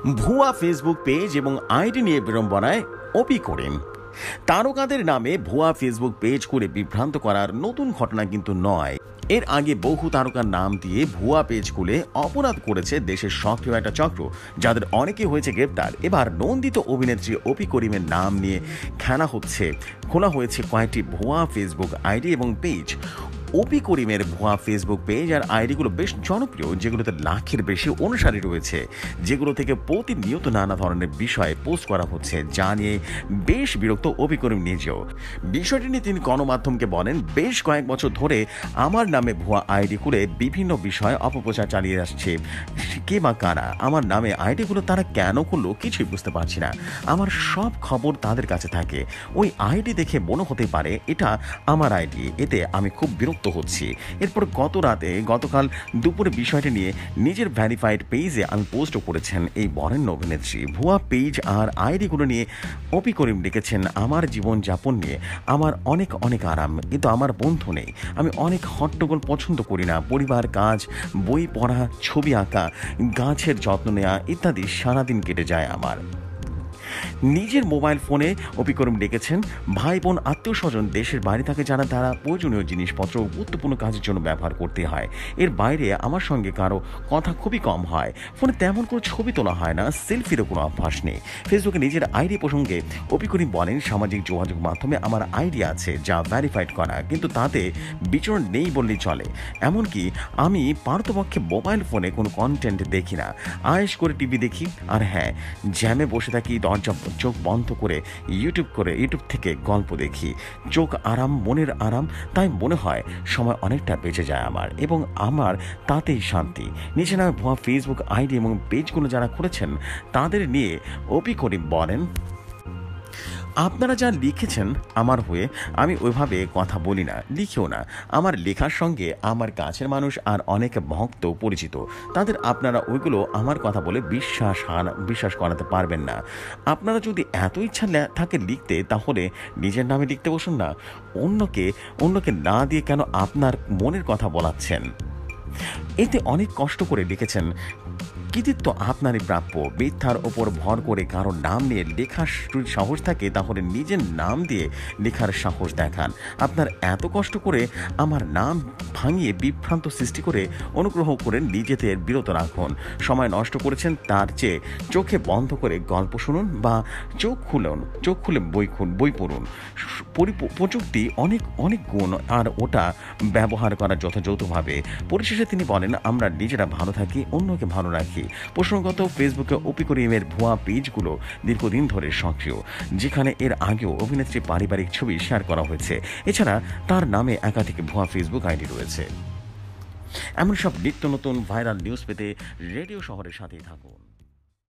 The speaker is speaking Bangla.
ভুয়া ফেসবুক পেজ এবং আইডি নিয়ে বিড়ম্বনায় অপি করিম। তারকাদের নামে ভুয়া ফেসবুক পেজ করে বিভ্রান্ত করার নতুন ঘটনা কিন্তু নয়। এর আগে বহু তারকার নাম দিয়ে ভুয়া পেজ খুলে অপরাধ করেছে দেশের সক্রিয় একটা চক্র, যাদের অনেকে হয়েছে গ্রেপ্তার। এবার নন্দিত অভিনেত্রী অপি করিমের নাম নিয়ে খোলা হয়েছে কয়েকটি ভুয়া ফেসবুক আইডি এবং পেজ। অপি করিমের ভুয়া ফেসবুক পেজ আর আইডিগুলো বেশ জনপ্রিয়, যেগুলোতে লাখের বেশি অনুসারী রয়েছে, যেগুলো থেকে প্রতিনিয়ত নানা ধরনের বিষয়ে পোস্ট করা হচ্ছে, যা নিয়ে বেশ বিরক্ত অপি করিম নিজেও। বিষয়টি নিয়ে তিনি গণমাধ্যমকে বলেন, বেশ কয়েক বছর ধরে আমার নামে ভুয়া আইডি খুলে বিভিন্ন বিষয়ে অপপ্রচার চালিয়ে আসছে। কে বা কারা আমার নামে আইডিগুলো তারা কেন করলো কিছুই বুঝতে পারছি না। আমার সব খবর তাদের কাছে থাকে। ওই আইডি দেখে মনে হতে পারে এটা আমার আইডি, এতে আমি খুব বিরক্ত হচ্ছি। এরপর গতকাল দুপুরে বিষয়টি নিয়ে নিজের ভ্যারিফাইড পেজে আমি পোস্ট করেছেন এই বরেণ্য অভিনেত্রী। ভুয়া পেজ আর আইডিগুলো নিয়ে অপি করিম লিখেছেন, আমার জীবনযাপন নিয়ে আমার অনেক আরাম, কিন্তু আমার বন্ধু নেই। আমি অনেক হট্টগোল পছন্দ করি না। পরিবার, কাজ, বই পড়া, ছবি আঁকা, গাছের যত্ন নেওয়া ইত্যাদি সারাদিন কেটে যায় আমার। নিজের মোবাইল ফোনে অপি করিম লিখেছেন, ভাই বোন, আত্মীয় স্বজন দেশের বাইরে থাকে যারা, তারা প্রয়োজনীয় জিনিসপত্র গুরুত্বপূর্ণ কাজের জন্য ব্যবহার করতে হয়। এর বাইরে আমার সঙ্গে কারো কথা খুবই কম হয়। ফোনে তেমন কোনো ছবি তোলা হয় না, সেলফিরও কোনো অভ্যাস নেই। ফেসবুকে নিজের আইডি প্রসঙ্গে অপি করিম বলেন, সামাজিক যোগাযোগ মাধ্যমে আমার আইডি আছে যা ভ্যারিফাইড করা, কিন্তু তাতে বিচরণ নেই বললেই চলে। এমনকি আমি পারতপক্ষে মোবাইল ফোনে কোনো কন্টেন্ট দেখি না, আয়েশ করে টিভি দেখি। আর হ্যাঁ, জ্যামে বসে থাকি, চোখ বন্ধ করে ইউটিউব থেকে গল্প দেখি। চোখ আরাম, মনের আরাম, তাই মনে হয় সময় অনেকটা বেঁচে যায় আমার, এবং আমার তাতেই শান্তি। নিচে নামে ভুয়া ফেসবুক আইডি এবং পেজগুলো যারা করেছেন তাদের নিয়ে অপি করিম বলেন, আপনারা যা লিখেছেন আমার হয়ে, আমি ওইভাবে কথা বলি না, লিখিও না। আমার লেখার সঙ্গে আমার কাছের মানুষ আর অনেক ভক্ত পরিচিত, তাদের আপনারা ওইগুলো আমার কথা বলে বিশ্বাস করাতে পারবেন না। আপনারা যদি এত ইচ্ছা থাকে লিখতে, তাহলে নিজের নামে লিখতে বসুন না। অন্যকে না দিয়ে কেন আপনার মনের কথা বলাচ্ছেন? এতে অনেক কষ্ট করে লিখেছেন, কৃতিত্ব আপনারই প্রাপ্য। মিথ্যার ওপর ভর করে কারোর নাম নিয়ে লেখার সাহস থাকে, তাহলে নিজের নাম দিয়ে লেখার সাহস দেখান। আপনার এত কষ্ট করে আমার নাম ভাঙিয়ে বিভ্রান্ত সৃষ্টি করে অনুগ্রহ করে নিজেদের বিরত রাখুন। সময় নষ্ট করেছেন, তার চেয়ে চোখে বন্ধ করে গল্প শুনুন বা চোখ খুলে বই পড়ুন। প্রযুক্তি অনেক গুণ, আর ওটা ব্যবহার করা যথাযথভাবে। পরিশেষে তিনি বলেন, আমরা নিজেরা ভালো থাকি, অন্যকে ভালো রাখি। প্রসঙ্গত, ফেসবুকে অপি করিমের ভুয়া পেজগুলো দীর্ঘদিন ধরে সক্রিয়, যেখানে এর আগেও অভিনেত্রীর পারিবারিক ছবি শেয়ার করা হয়েছে। এছাড়া তার নামে একাধিক ভুয়া ফেসবুক আইডি রয়েছে। এমন সব নিত্য নতুন ভাইরাল নিউজ পেতে রেডিও শহরের সাথেই থাকুন।